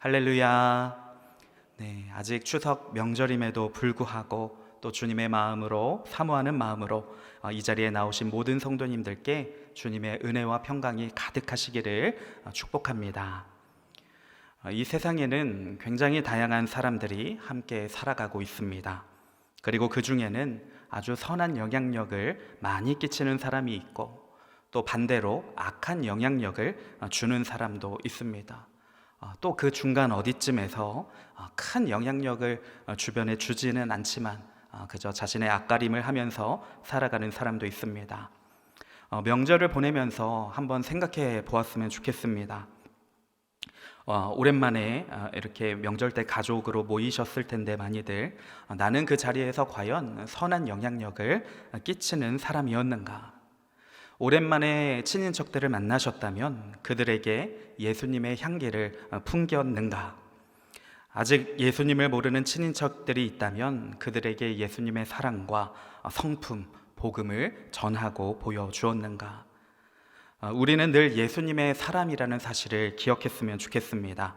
할렐루야. 네, 아직 추석 명절임에도 불구하고 또 주님의 마음으로 사모하는 마음으로 이 자리에 나오신 모든 성도님들께 주님의 은혜와 평강이 가득하시기를 축복합니다. 이 세상에는 굉장히 다양한 사람들이 함께 살아가고 있습니다. 그리고 그 중에는 아주 선한 영향력을 많이 끼치는 사람이 있고, 또 반대로 악한 영향력을 주는 사람도 있습니다. 또 그 중간 어디쯤에서 큰 영향력을 주변에 주지는 않지만 그저 자신의 앞가림을 하면서 살아가는 사람도 있습니다. 명절을 보내면서 한번 생각해 보았으면 좋겠습니다. 오랜만에 이렇게 명절 때 가족으로 모이셨을 텐데 많이들 나는 그 자리에서 과연 선한 영향력을 끼치는 사람이었는가? 오랜만에 친인척들을 만나셨다면 그들에게 예수님의 향기를 풍겼는가? 아직 예수님을 모르는 친인척들이 있다면 그들에게 예수님의 사랑과 성품, 복음을 전하고 보여주었는가? 우리는 늘 예수님의 사람이라는 사실을 기억했으면 좋겠습니다.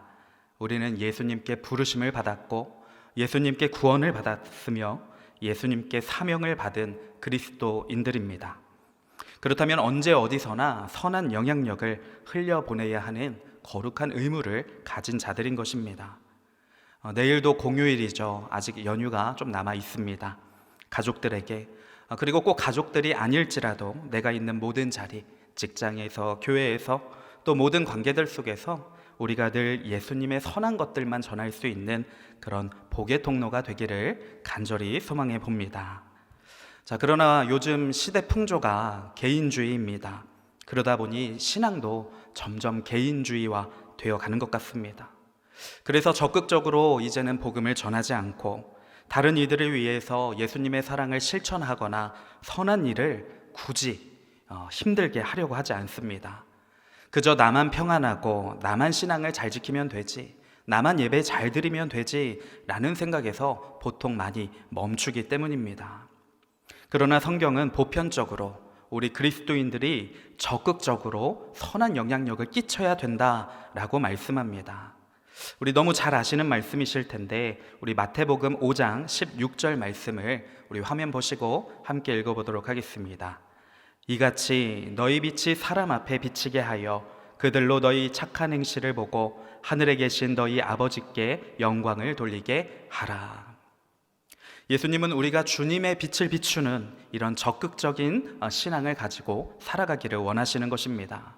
우리는 예수님께 부르심을 받았고 예수님께 구원을 받았으며 예수님께 사명을 받은 그리스도인들입니다. 그렇다면 언제 어디서나 선한 영향력을 흘려보내야 하는 거룩한 의무를 가진 자들인 것입니다. 내일도 공휴일이죠. 아직 연휴가 좀 남아 있습니다. 가족들에게, 그리고 꼭 가족들이 아닐지라도 내가 있는 모든 자리, 직장에서, 교회에서, 또 모든 관계들 속에서 우리가 늘 예수님의 선한 것들만 전할 수 있는 그런 복의 통로가 되기를 간절히 소망해 봅니다. 그러나 요즘 시대 풍조가 개인주의입니다. 그러다 보니 신앙도 점점 개인주의화 되어 가는 것 같습니다. 그래서 적극적으로 이제는 복음을 전하지 않고 다른 이들을 위해서 예수님의 사랑을 실천하거나 선한 일을 굳이 힘들게 하려고 하지 않습니다. 그저 나만 평안하고 나만 신앙을 잘 지키면 되지, 나만 예배 잘 드리면 되지 라는 생각에서 보통 많이 멈추기 때문입니다. 그러나 성경은 보편적으로 우리 그리스도인들이 적극적으로 선한 영향력을 끼쳐야 된다라고 말씀합니다. 우리 너무 잘 아시는 말씀이실 텐데 우리 마태복음 5장 16절 말씀을 우리 화면 보시고 함께 읽어보도록 하겠습니다. 이같이 너희 빛이 사람 앞에 비치게 하여 그들로 너희 착한 행실을 보고 하늘에 계신 너희 아버지께 영광을 돌리게 하라. 예수님은 우리가 주님의 빛을 비추는 이런 적극적인 신앙을 가지고 살아가기를 원하시는 것입니다.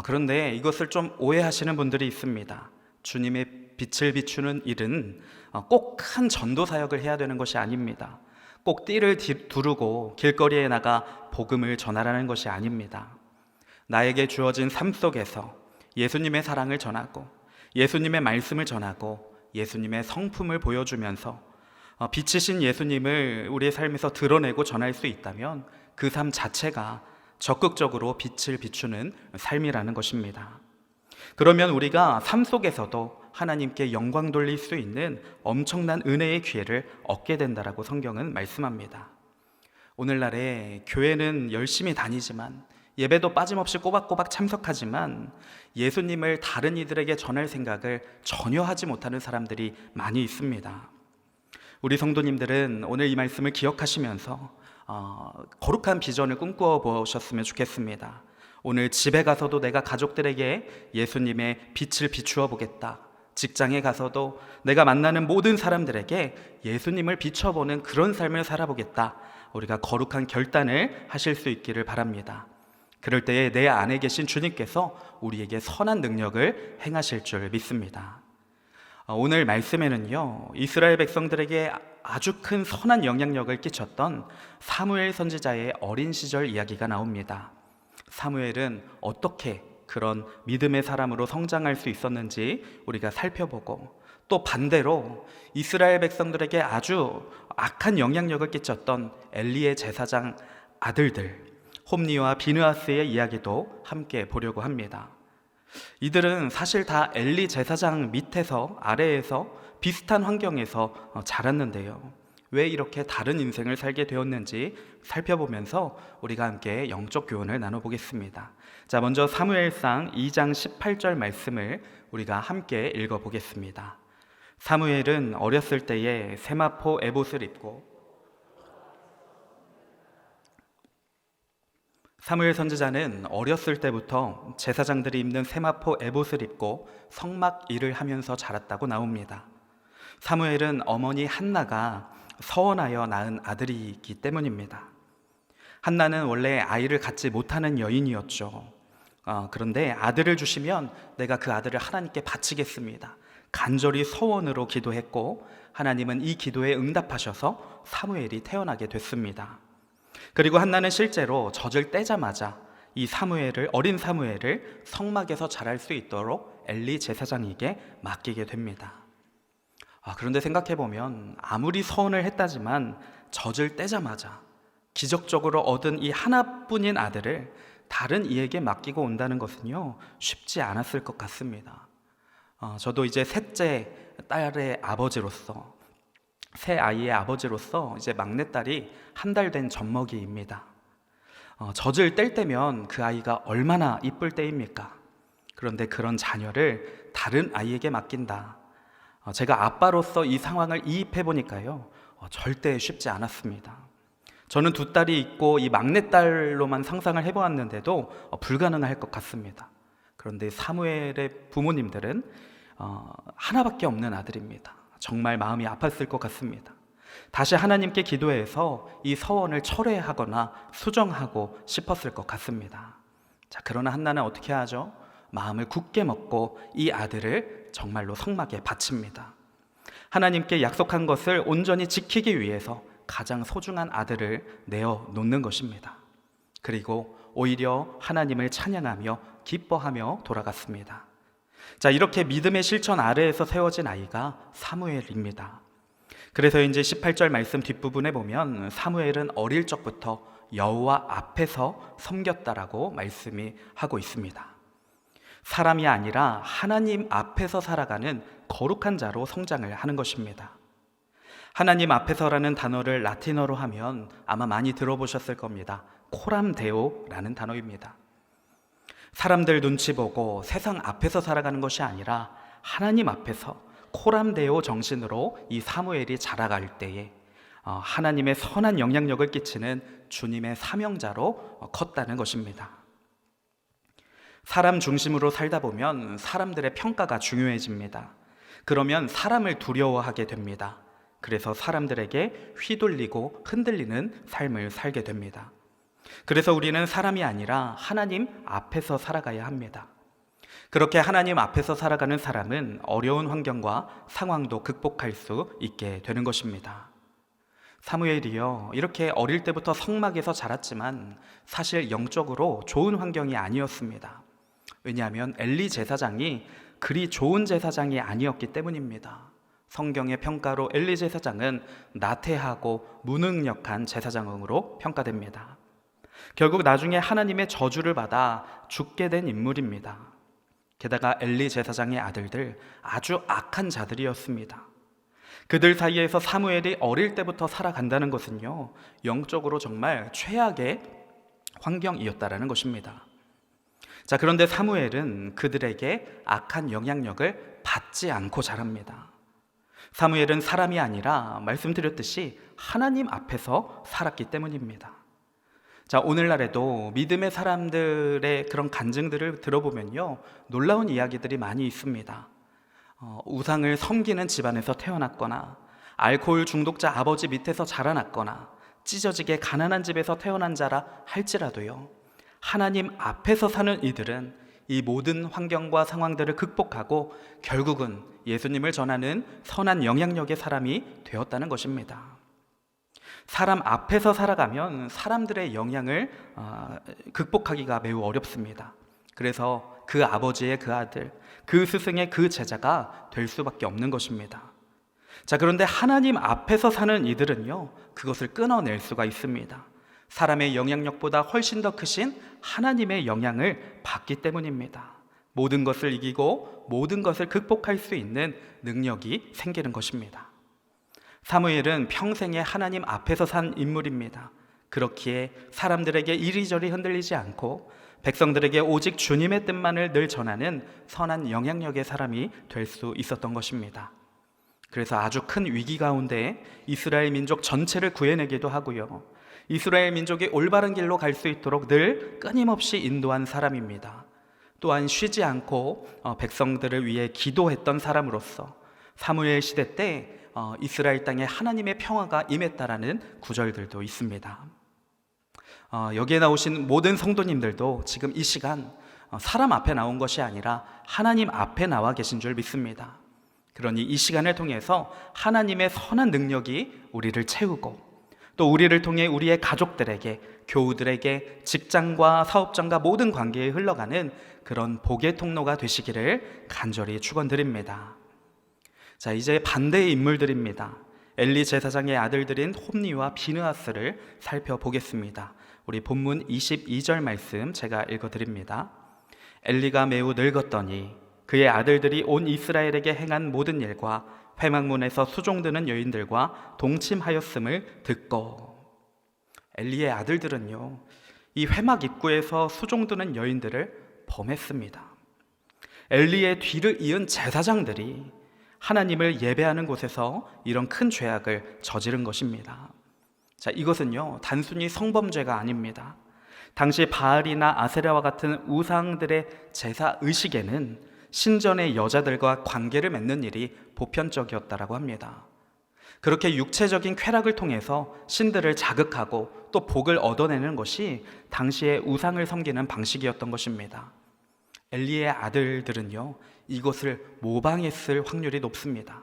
그런데 이것을 좀 오해하시는 분들이 있습니다. 주님의 빛을 비추는 일은 꼭 큰 전도 사역을 해야 되는 것이 아닙니다. 꼭 띠를 두르고 길거리에 나가 복음을 전하라는 것이 아닙니다. 나에게 주어진 삶 속에서 예수님의 사랑을 전하고 예수님의 말씀을 전하고 예수님의 성품을 보여주면서 빛이신 예수님을 우리의 삶에서 드러내고 전할 수 있다면 그 삶 자체가 적극적으로 빛을 비추는 삶이라는 것입니다. 그러면 우리가 삶 속에서도 하나님께 영광 돌릴 수 있는 엄청난 은혜의 기회를 얻게 된다라고 성경은 말씀합니다. 오늘날에 교회는 열심히 다니지만 예배도 빠짐없이 꼬박꼬박 참석하지만 예수님을 다른 이들에게 전할 생각을 전혀 하지 못하는 사람들이 많이 있습니다. 우리 성도님들은 오늘 이 말씀을 기억하시면서 거룩한 비전을 꿈꾸어 보셨으면 좋겠습니다. 오늘 집에 가서도 내가 가족들에게 예수님의 빛을 비추어 보겠다. 직장에 가서도 내가 만나는 모든 사람들에게 예수님을 비춰보는 그런 삶을 살아보겠다. 우리가 거룩한 결단을 하실 수 있기를 바랍니다. 그럴 때에 내 안에 계신 주님께서 우리에게 선한 능력을 행하실 줄 믿습니다. 오늘 말씀에는요, 이스라엘 백성들에게 아주 큰 선한 영향력을 끼쳤던 사무엘 선지자의 어린 시절 이야기가 나옵니다. 사무엘은 어떻게 그런 믿음의 사람으로 성장할 수 있었는지 우리가 살펴보고, 또 반대로 이스라엘 백성들에게 아주 악한 영향력을 끼쳤던 엘리의 제사장 아들들 홈니와 비느하스의 이야기도 함께 보려고 합니다. 이들은 사실 다 엘리 제사장 밑에서 아래에서 비슷한 환경에서 자랐는데요. 왜 이렇게 다른 인생을 살게 되었는지 살펴보면서 우리가 함께 영적 교훈을 나눠보겠습니다. 자, 먼저 사무엘상 2장 18절 말씀을 우리가 함께 읽어보겠습니다. 사무엘은 어렸을 때에 세마포 에봇을 입고 사무엘 선지자는 어렸을 때부터 제사장들이 입는 세마포 에봇을 입고 성막 일을 하면서 자랐다고 나옵니다. 사무엘은 어머니 한나가 서원하여 낳은 아들이기 때문입니다. 한나는 원래 아이를 갖지 못하는 여인이었죠. 그런데 아들을 주시면 내가 그 아들을 하나님께 바치겠습니다. 간절히 서원으로 기도했고 하나님은 이 기도에 응답하셔서 사무엘이 태어나게 됐습니다. 그리고 한나는 실제로 젖을 떼자마자 이 어린 사무엘을 성막에서 자랄 수 있도록 엘리 제사장에게 맡기게 됩니다. 그런데 생각해보면 아무리 서원을 했다지만 젖을 떼자마자 기적적으로 얻은 이 하나뿐인 아들을 다른 이에게 맡기고 온다는 것은요, 쉽지 않았을 것 같습니다. 저도 이제 셋째 딸의 아버지로서, 새 아이의 아버지로서 이제 막내딸이 한 달 된 젖먹이입니다. 젖을 뗄 때면 그 아이가 얼마나 이쁠 때입니까? 그런데 그런 자녀를 다른 아이에게 맡긴다. 제가 아빠로서 이 상황을 이입해 보니까요, 절대 쉽지 않았습니다. 저는 두 딸이 있고 이 막내딸로만 상상을 해보았는데도 불가능할 것 같습니다. 그런데 사무엘의 부모님들은 하나밖에 없는 아들입니다. 정말 마음이 아팠을 것 같습니다. 다시 하나님께 기도해서 이 서원을 철회하거나 수정하고 싶었을 것 같습니다. 자, 그러나 한나는 어떻게 하죠? 마음을 굳게 먹고 이 아들을 정말로 성막에 바칩니다. 하나님께 약속한 것을 온전히 지키기 위해서 가장 소중한 아들을 내어 놓는 것입니다. 그리고 오히려 하나님을 찬양하며 기뻐하며 돌아갔습니다. 자, 이렇게 믿음의 실천 아래에서 세워진 아이가 사무엘입니다. 그래서 이제 18절 말씀 뒷부분에 보면 사무엘은 어릴 적부터 여호와 앞에서 섬겼다라고 말씀이 하고 있습니다. 사람이 아니라 하나님 앞에서 살아가는 거룩한 자로 성장을 하는 것입니다. 하나님 앞에서라는 단어를 라틴어로 하면 아마 많이 들어보셨을 겁니다. 코람데오라는 단어입니다. 사람들 눈치 보고 세상 앞에서 살아가는 것이 아니라 하나님 앞에서 코람데오 정신으로 이 사무엘이 자라갈 때에 하나님의 선한 영향력을 끼치는 주님의 사명자로 컸다는 것입니다. 사람 중심으로 살다 보면 사람들의 평가가 중요해집니다. 그러면 사람을 두려워하게 됩니다. 그래서 사람들에게 휘둘리고 흔들리는 삶을 살게 됩니다. 그래서 우리는 사람이 아니라 하나님 앞에서 살아가야 합니다. 그렇게 하나님 앞에서 살아가는 사람은 어려운 환경과 상황도 극복할 수 있게 되는 것입니다. 사무엘이요, 이렇게 어릴 때부터 성막에서 자랐지만 사실 영적으로 좋은 환경이 아니었습니다. 왜냐하면 엘리 제사장이 그리 좋은 제사장이 아니었기 때문입니다. 성경의 평가로 엘리 제사장은 나태하고 무능력한 제사장으로 평가됩니다. 결국 나중에 하나님의 저주를 받아 죽게 된 인물입니다. 게다가 엘리 제사장의 아들들 아주 악한 자들이었습니다. 그들 사이에서 사무엘이 어릴 때부터 살아간다는 것은요, 영적으로 정말 최악의 환경이었다라는 것입니다. 자, 그런데 사무엘은 그들에게 악한 영향력을 받지 않고 자랍니다. 사무엘은 사람이 아니라 말씀드렸듯이 하나님 앞에서 살았기 때문입니다. 자, 오늘날에도 믿음의 사람들의 그런 간증들을 들어보면요, 놀라운 이야기들이 많이 있습니다. 우상을 섬기는 집안에서 태어났거나 알코올 중독자 아버지 밑에서 자라났거나 찢어지게 가난한 집에서 태어난 자라 할지라도요, 하나님 앞에서 사는 이들은 이 모든 환경과 상황들을 극복하고 결국은 예수님을 전하는 선한 영향력의 사람이 되었다는 것입니다. 사람 앞에서 살아가면 사람들의 영향을 극복하기가 매우 어렵습니다. 그래서 그 아버지의 그 아들, 그 스승의 그 제자가 될 수밖에 없는 것입니다. 자, 그런데 하나님 앞에서 사는 이들은요, 그것을 끊어낼 수가 있습니다. 사람의 영향력보다 훨씬 더 크신 하나님의 영향을 받기 때문입니다. 모든 것을 이기고 모든 것을 극복할 수 있는 능력이 생기는 것입니다. 사무엘은 평생에 하나님 앞에서 산 인물입니다. 그렇기에 사람들에게 이리저리 흔들리지 않고 백성들에게 오직 주님의 뜻만을 늘 전하는 선한 영향력의 사람이 될 수 있었던 것입니다. 그래서 아주 큰 위기 가운데 이스라엘 민족 전체를 구해내기도 하고요, 이스라엘 민족이 올바른 길로 갈 수 있도록 늘 끊임없이 인도한 사람입니다. 또한 쉬지 않고 백성들을 위해 기도했던 사람으로서 사무엘 시대 때 이스라엘 땅에 하나님의 평화가 임했다라는 구절들도 있습니다. 여기에 나오신 모든 성도님들도 지금 이 시간 사람 앞에 나온 것이 아니라 하나님 앞에 나와 계신 줄 믿습니다. 그러니 이 시간을 통해서 하나님의 선한 능력이 우리를 채우고 또 우리를 통해 우리의 가족들에게, 교우들에게, 직장과 사업장과 모든 관계에 흘러가는 그런 복의 통로가 되시기를 간절히 축원드립니다. 자, 이제 반대의 인물들입니다. 엘리 제사장의 아들들인 홈니와 비느하스를 살펴보겠습니다. 우리 본문 22절 말씀 제가 읽어드립니다. 엘리가 매우 늙었더니 그의 아들들이 온 이스라엘에게 행한 모든 일과 회막문에서 수종드는 여인들과 동침하였음을 듣고, 엘리의 아들들은요, 이 회막 입구에서 수종드는 여인들을 범했습니다. 엘리의 뒤를 이은 제사장들이 하나님을 예배하는 곳에서 이런 큰 죄악을 저지른 것입니다. 자, 이것은요, 단순히 성범죄가 아닙니다. 당시 바알이나 아세라와 같은 우상들의 제사 의식에는 신전의 여자들과 관계를 맺는 일이 보편적이었다라고 합니다. 그렇게 육체적인 쾌락을 통해서 신들을 자극하고 또 복을 얻어내는 것이 당시의 우상을 섬기는 방식이었던 것입니다. 엘리의 아들들은요, 이것을 모방했을 확률이 높습니다.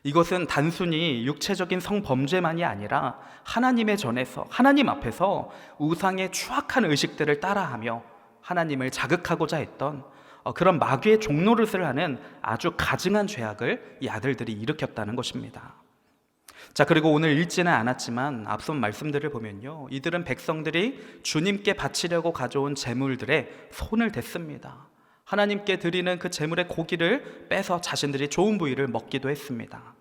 이것은 단순히 육체적인 성범죄만이 아니라 하나님의 전에서, 하나님 앞에서 우상의 추악한 의식들을 따라하며 하나님을 자극하고자 했던 그런 마귀의 종노릇을 하는 아주 가증한 죄악을 이 아들들이 일으켰다는 것입니다. 자, 그리고 오늘 읽지는 않았지만 앞선 말씀들을 보면요, 이들은 백성들이 주님께 바치려고 가져온 제물들에 손을 댔습니다. 하나님께 드리는 그 제물의 고기를 빼서 자신들이 좋은 부위를 먹기도 했습니다.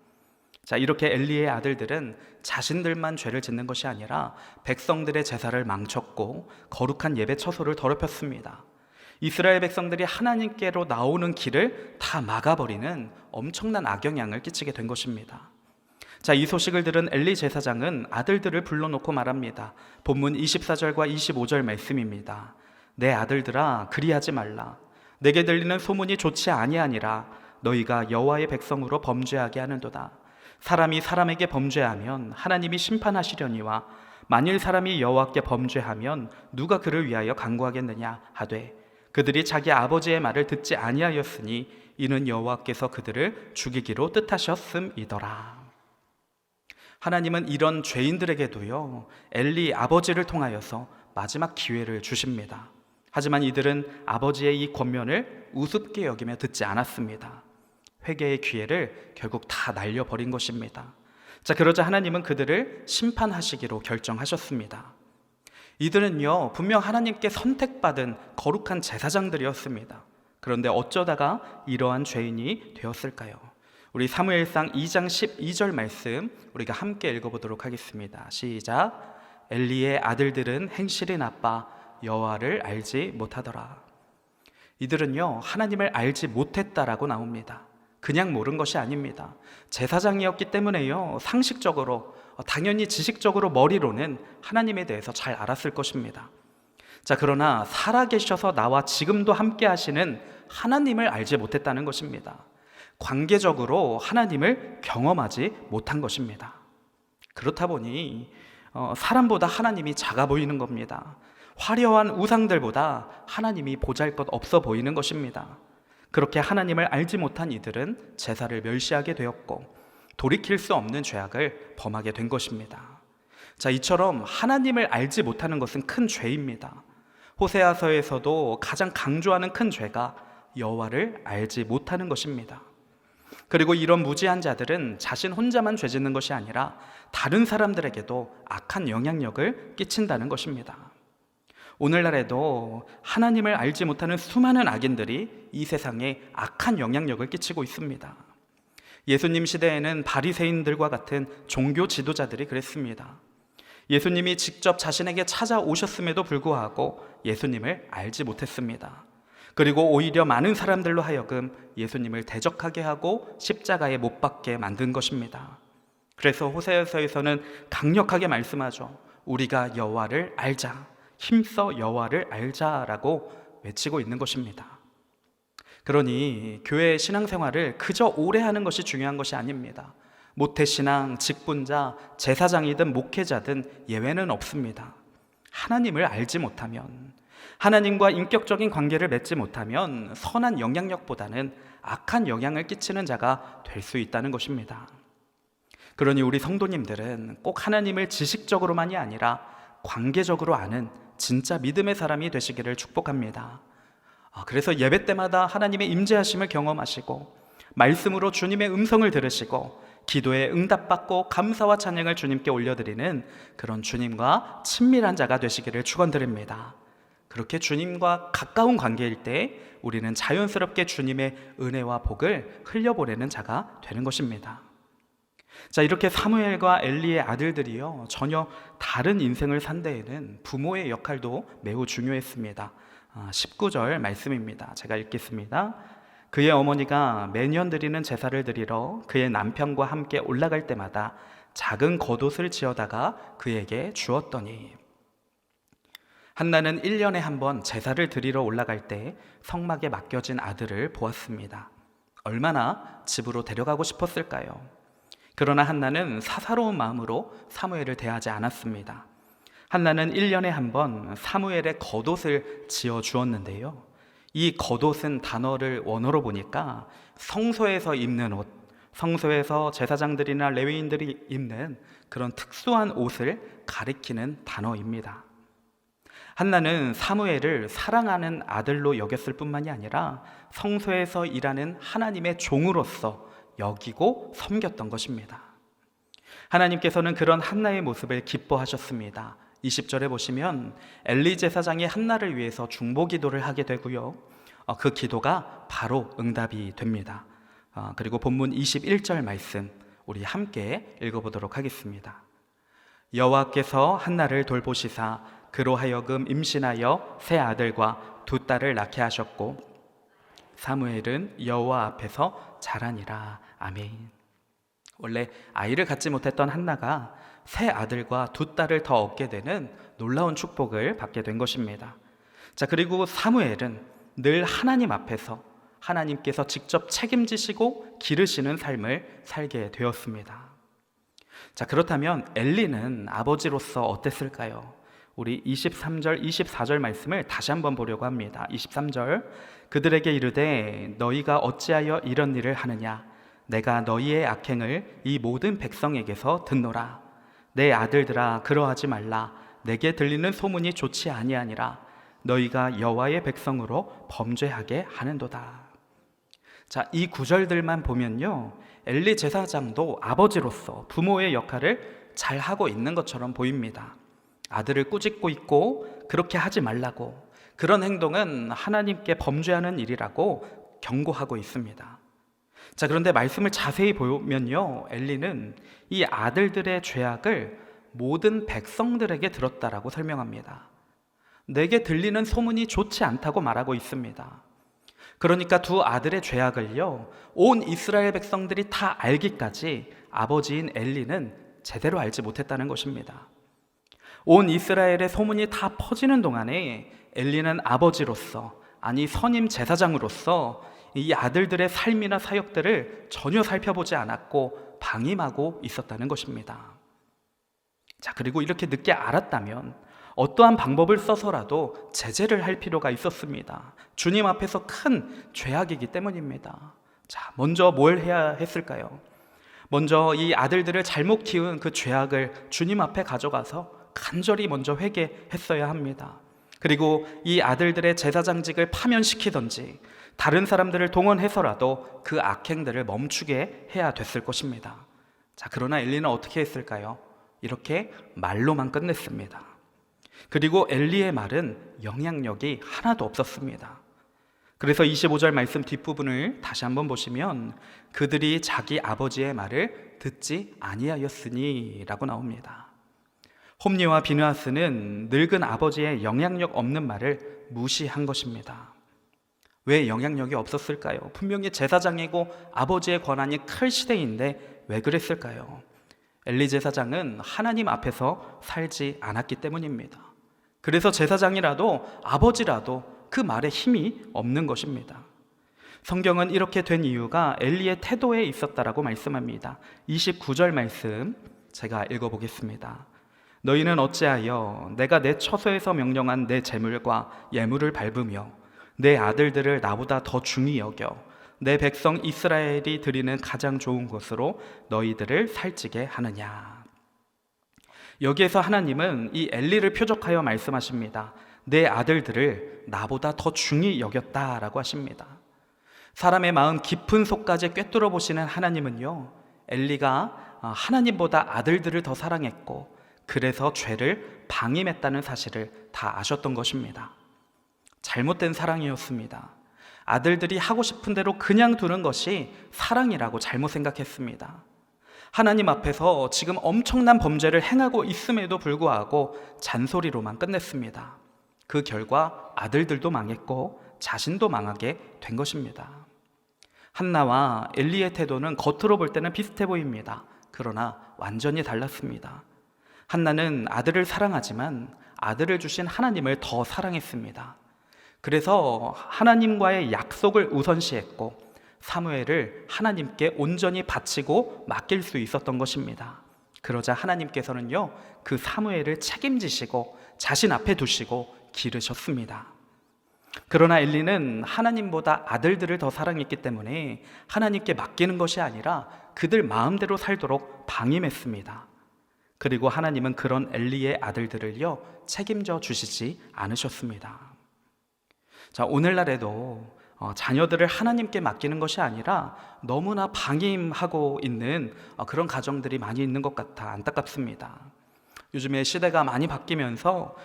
자, 이렇게 엘리의 아들들은 자신들만 죄를 짓는 것이 아니라 백성들의 제사를 망쳤고 거룩한 예배 처소를 더럽혔습니다. 이스라엘 백성들이 하나님께로 나오는 길을 다 막아버리는 엄청난 악영향을 끼치게 된 것입니다. 자, 이 소식을 들은 엘리 제사장은 아들들을 불러놓고 말합니다. 본문 24절과 25절 말씀입니다. 내 아들들아, 그리하지 말라. 내게 들리는 소문이 좋지 아니하니라. 너희가 여호와의 백성으로 범죄하게 하는도다. 사람이 사람에게 범죄하면 하나님이 심판하시려니와 만일 사람이 여호와께 범죄하면 누가 그를 위하여 간구하겠느냐 하되 그들이 자기 아버지의 말을 듣지 아니하였으니 이는 여호와께서 그들을 죽이기로 뜻하셨음이더라. 하나님은 이런 죄인들에게도요, 엘리 아버지를 통하여서 마지막 기회를 주십니다. 하지만 이들은 아버지의 이 권면을 우습게 여기며 듣지 않았습니다. 회개의 기회를 결국 다 날려버린 것입니다. 자, 그러자 하나님은 그들을 심판하시기로 결정하셨습니다. 이들은요, 분명 하나님께 선택받은 거룩한 제사장들이었습니다. 그런데 어쩌다가 이러한 죄인이 되었을까요? 우리 사무엘상 2장 12절 말씀 우리가 함께 읽어보도록 하겠습니다. 시작. 엘리의 아들들은 행실이 나빠 여호와를 알지 못하더라. 이들은요, 하나님을 알지 못했다라고 나옵니다. 그냥 모른 것이 아닙니다. 제사장이었기 때문에요, 상식적으로, 당연히 지식적으로 머리로는 하나님에 대해서 잘 알았을 것입니다. 자, 그러나 살아계셔서 나와 지금도 함께 하시는 하나님을 알지 못했다는 것입니다. 관계적으로 하나님을 경험하지 못한 것입니다. 그렇다 보니 사람보다 하나님이 작아 보이는 겁니다. 화려한 우상들보다 하나님이 보잘것없어 보이는 것입니다. 그렇게 하나님을 알지 못한 이들은 제사를 멸시하게 되었고 돌이킬 수 없는 죄악을 범하게 된 것입니다. 자, 이처럼 하나님을 알지 못하는 것은 큰 죄입니다. 호세아서에서도 가장 강조하는 큰 죄가 여호와를 알지 못하는 것입니다. 그리고 이런 무지한 자들은 자신 혼자만 죄 짓는 것이 아니라 다른 사람들에게도 악한 영향력을 끼친다는 것입니다. 오늘날에도 하나님을 알지 못하는 수많은 악인들이 이 세상에 악한 영향력을 끼치고 있습니다. 예수님 시대에는 바리새인들과 같은 종교 지도자들이 그랬습니다. 예수님이 직접 자신에게 찾아오셨음에도 불구하고 예수님을 알지 못했습니다. 그리고 오히려 많은 사람들로 하여금 예수님을 대적하게 하고 십자가에 못 박게 만든 것입니다. 그래서 호세아서에서는 강력하게 말씀하죠. 우리가 여호와를 알자, 힘써 여호와를 알자라고 외치고 있는 것입니다. 그러니 교회의 신앙생활을 그저 오래 하는 것이 중요한 것이 아닙니다. 모태신앙, 직분자, 제사장이든 목회자든 예외는 없습니다. 하나님을 알지 못하면, 하나님과 인격적인 관계를 맺지 못하면 선한 영향력보다는 악한 영향을 끼치는 자가 될 수 있다는 것입니다. 그러니 우리 성도님들은 꼭 하나님을 지식적으로만이 아니라 관계적으로 아는 진짜 믿음의 사람이 되시기를 축복합니다. 그래서 예배 때마다 하나님의 임재하심을 경험하시고 말씀으로 주님의 음성을 들으시고 기도에 응답받고 감사와 찬양을 주님께 올려드리는 그런 주님과 친밀한 자가 되시기를 축원드립니다. 그렇게 주님과 가까운 관계일 때 우리는 자연스럽게 주님의 은혜와 복을 흘려보내는 자가 되는 것입니다. 자, 이렇게 사무엘과 엘리의 아들들이요, 전혀 다른 인생을 산 데에는 부모의 역할도 매우 중요했습니다. 19절 말씀입니다. 제가 읽겠습니다. 그의 어머니가 매년 드리는 제사를 드리러 그의 남편과 함께 올라갈 때마다 작은 겉옷을 지어다가 그에게 주었더니, 한나는 1년에 한 번 제사를 드리러 올라갈 때 성막에 맡겨진 아들을 보았습니다. 얼마나 집으로 데려가고 싶었을까요? 그러나 한나는 사사로운 마음으로 사무엘을 대하지 않았습니다. 한나는 1년에 한 번 사무엘의 겉옷을 지어 주었는데요, 이 겉옷은 단어를 원어로 보니까 성소에서 입는 옷, 성소에서 제사장들이나 레위인들이 입는 그런 특수한 옷을 가리키는 단어입니다. 한나는 사무엘을 사랑하는 아들로 여겼을 뿐만이 아니라 성소에서 일하는 하나님의 종으로서 여기고 섬겼던 것입니다. 하나님께서는 그런 한나의 모습을 기뻐하셨습니다. 20절에 보시면 엘리 제사장이 한나를 위해서 중보 기도를 하게 되고요, 그 기도가 바로 응답이 됩니다. 그리고 본문 21절 말씀 우리 함께 읽어보도록 하겠습니다. 여호와께서 한나를 돌보시사 그로 하여금 임신하여 세 아들과 두 딸을 낳게 하셨고 사무엘은 여호와 앞에서 자라니라. 아멘. 원래 아이를 갖지 못했던 한나가 세 아들과 두 딸을 더 얻게 되는 놀라운 축복을 받게 된 것입니다. 자, 그리고 사무엘은 늘 하나님 앞에서 하나님께서 직접 책임지시고 기르시는 삶을 살게 되었습니다. 자, 그렇다면 엘리는 아버지로서 어땠을까요? 우리 23절, 24절 말씀을 다시 한번 보려고 합니다. 23절, 그들에게 이르되 너희가 어찌하여 이런 일을 하느냐? 내가 너희의 악행을 이 모든 백성에게서 듣노라. 내 아들들아, 그러하지 말라. 내게 들리는 소문이 좋지 아니하니라. 너희가 여호와의 백성으로 범죄하게 하는도다. 자, 이 구절들만 보면요, 엘리 제사장도 아버지로서 부모의 역할을 잘 하고 있는 것처럼 보입니다. 아들을 꾸짖고 있고 그렇게 하지 말라고, 그런 행동은 하나님께 범죄하는 일이라고 경고하고 있습니다. 자, 그런데 말씀을 자세히 보면요, 엘리는 이 아들들의 죄악을 모든 백성들에게 들었다라고 설명합니다. 내게 들리는 소문이 좋지 않다고 말하고 있습니다. 그러니까 두 아들의 죄악을요, 온 이스라엘 백성들이 다 알기까지 아버지인 엘리는 제대로 알지 못했다는 것입니다. 온 이스라엘의 소문이 다 퍼지는 동안에 엘리는 아버지로서, 아니 선임 제사장으로서 이 아들들의 삶이나 사역들을 전혀 살펴보지 않았고 방임하고 있었다는 것입니다. 자, 그리고 이렇게 늦게 알았다면 어떠한 방법을 써서라도 제재를 할 필요가 있었습니다. 주님 앞에서 큰 죄악이기 때문입니다. 자, 먼저 뭘 해야 했을까요? 먼저 이 아들들을 잘못 키운 그 죄악을 주님 앞에 가져가서 간절히 먼저 회개했어야 합니다. 그리고 이 아들들의 제사장직을 파면시키든지 다른 사람들을 동원해서라도 그 악행들을 멈추게 해야 됐을 것입니다. 자, 그러나 엘리는 어떻게 했을까요? 이렇게 말로만 끝냈습니다. 그리고 엘리의 말은 영향력이 하나도 없었습니다. 그래서 25절 말씀 뒷부분을 다시 한번 보시면 그들이 자기 아버지의 말을 듣지 아니하였으니 라고 나옵니다. 홈리와 비느하스는 늙은 아버지의 영향력 없는 말을 무시한 것입니다. 왜 영향력이 없었을까요? 분명히 제사장이고 아버지의 권한이 클 시대인데 왜 그랬을까요? 엘리 제사장은 하나님 앞에서 살지 않았기 때문입니다. 그래서 제사장이라도 아버지라도 그 말에 힘이 없는 것입니다. 성경은 이렇게 된 이유가 엘리의 태도에 있었다라고 말씀합니다. 29절 말씀 제가 읽어보겠습니다. 너희는 어찌하여 내가 내 처소에서 명령한 내 제물과 예물을 밟으며 내 아들들을 나보다 더 중히 여겨 내 백성 이스라엘이 드리는 가장 좋은 것으로 너희들을 살찌게 하느냐. 여기에서 하나님은 이 엘리를 표적하여 말씀하십니다. 내 아들들을 나보다 더 중히 여겼다라고 하십니다. 사람의 마음 깊은 속까지 꿰뚫어 보시는 하나님은요, 엘리가 하나님보다 아들들을 더 사랑했고 그래서 죄를 방임했다는 사실을 다 아셨던 것입니다. 잘못된 사랑이었습니다. 아들들이 하고 싶은 대로 그냥 두는 것이 사랑이라고 잘못 생각했습니다. 하나님 앞에서 지금 엄청난 범죄를 행하고 있음에도 불구하고 잔소리로만 끝냈습니다. 그 결과 아들들도 망했고 자신도 망하게 된 것입니다. 한나와 엘리의 태도는 겉으로 볼 때는 비슷해 보입니다. 그러나 완전히 달랐습니다. 한나는 아들을 사랑하지만 아들을 주신 하나님을 더 사랑했습니다. 그래서 하나님과의 약속을 우선시했고 사무엘을 하나님께 온전히 바치고 맡길 수 있었던 것입니다. 그러자 하나님께서는요, 그 사무엘을 책임지시고 자신 앞에 두시고 기르셨습니다. 그러나 엘리는 하나님보다 아들들을 더 사랑했기 때문에 하나님께 맡기는 것이 아니라 그들 마음대로 살도록 방임했습니다. 그리고 하나님은 그런 엘리의 아들들을요, 책임져 주시지 않으셨습니다. 자, 오늘날에도 자녀들을 하나님께 맡기는 것이 아니라 너무나 방임하고 있는 그런 가정들이 많이 있는 것 같아 안타깝습니다. 요즘에 시대가 많이 바뀌면서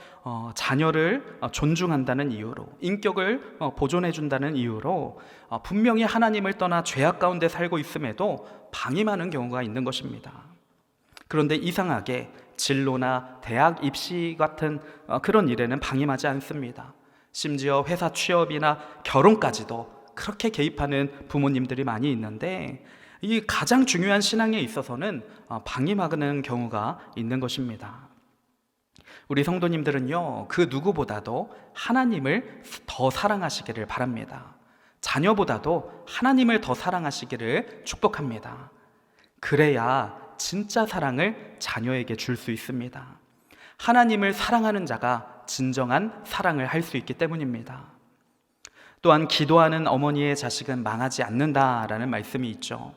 자녀를 존중한다는 이유로, 인격을 보존해준다는 이유로 분명히 하나님을 떠나 죄악 가운데 살고 있음에도 방임하는 경우가 있는 것입니다. 그런데 이상하게 진로나 대학 입시 같은 그런 일에는 방임하지 않습니다. 심지어 회사 취업이나 결혼까지도 그렇게 개입하는 부모님들이 많이 있는데 이 가장 중요한 신앙에 있어서는 방임하는 경우가 있는 것입니다. 우리 성도님들은요, 그 누구보다도 하나님을 더 사랑하시기를 바랍니다. 자녀보다도 하나님을 더 사랑하시기를 축복합니다. 그래야 진짜 사랑을 자녀에게 줄 수 있습니다. 하나님을 사랑하는 자가 진정한 사랑을 할 수 있기 때문입니다. 또한 기도하는 어머니의 자식은 망하지 않는다라는 말씀이 있죠.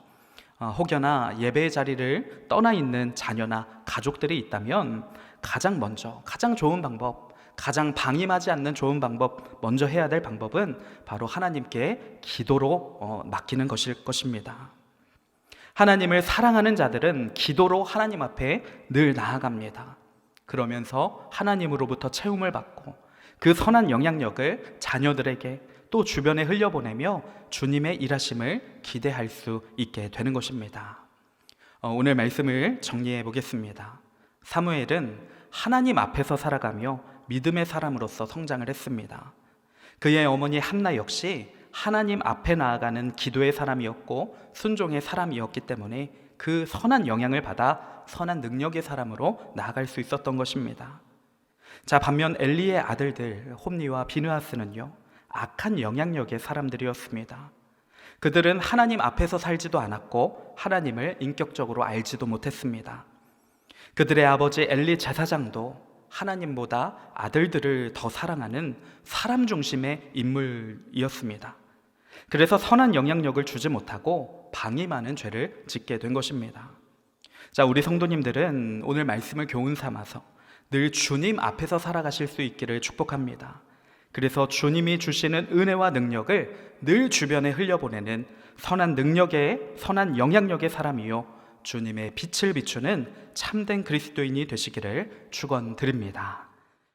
혹여나 예배의 자리를 떠나 있는 자녀나 가족들이 있다면 가장 먼저, 가장 좋은 방법, 가장 방임하지 않는 좋은 방법, 먼저 해야 될 방법은 바로 하나님께 기도로 맡기는 것일 것입니다. 하나님을 사랑하는 자들은 기도로 하나님 앞에 늘 나아갑니다. 그러면서 하나님으로부터 채움을 받고 그 선한 영향력을 자녀들에게 또 주변에 흘려보내며 주님의 일하심을 기대할 수 있게 되는 것입니다. 오늘 말씀을 정리해 보겠습니다. 사무엘은 하나님 앞에서 살아가며 믿음의 사람으로서 성장을 했습니다. 그의 어머니 한나 역시 하나님 앞에 나아가는 기도의 사람이었고 순종의 사람이었기 때문에 그 선한 영향을 받아 선한 능력의 사람으로 나아갈 수 있었던 것입니다. 자, 반면 엘리의 아들들 홈리와 비느하스는요, 악한 영향력의 사람들이었습니다. 그들은 하나님 앞에서 살지도 않았고 하나님을 인격적으로 알지도 못했습니다. 그들의 아버지 엘리 제사장도 하나님보다 아들들을 더 사랑하는 사람 중심의 인물이었습니다. 그래서 선한 영향력을 주지 못하고 방임하는 죄를 짓게 된 것입니다. 자, 우리 성도님들은 오늘 말씀을 교훈 삼아서 늘 주님 앞에서 살아가실 수 있기를 축복합니다. 그래서 주님이 주시는 은혜와 능력을 늘 주변에 흘려보내는 선한 능력의, 선한 영향력의 사람이요, 주님의 빛을 비추는 참된 그리스도인이 되시기를 축원드립니다.